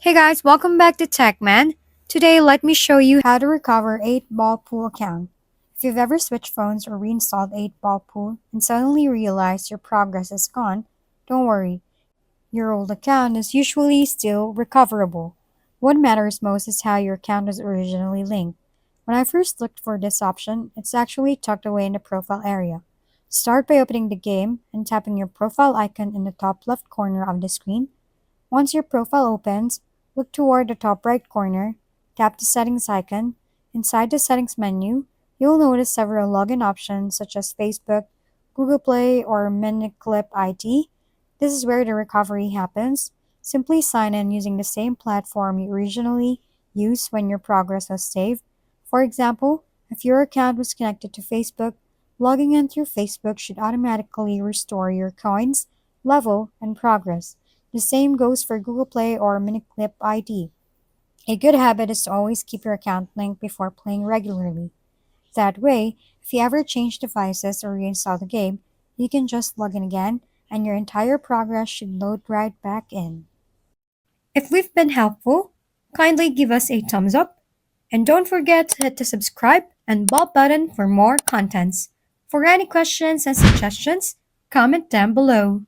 Hey guys, welcome back to TechMan. Today, let me show you how to recover 8-ball pool account. If you've ever switched phones or reinstalled 8-ball pool and suddenly realized your progress is gone, don't worry. Your old account is usually still recoverable. What matters most is how your account was originally linked. When I first looked for this option, it's actually tucked away in the profile area. Start by opening the game and tapping your profile icon in the top left corner of the screen. Once your profile opens, look toward the top right corner, tap the settings icon. Inside the settings menu, you'll notice several login options such as Facebook, Google Play, or Miniclip ID. This is where the recovery happens. Simply sign in using the same platform you originally used when your progress was saved. For example, if your account was connected to Facebook, logging in through Facebook should automatically restore your coins, level, and progress. The same goes for Google Play or Miniclip ID. A good habit is to always keep your account linked before playing regularly. That way, if you ever change devices or reinstall the game, you can just log in again and your entire progress should load right back in. If we've been helpful, kindly give us a thumbs up and don't forget to hit the subscribe and bell button for more contents. For any questions and suggestions, comment down below.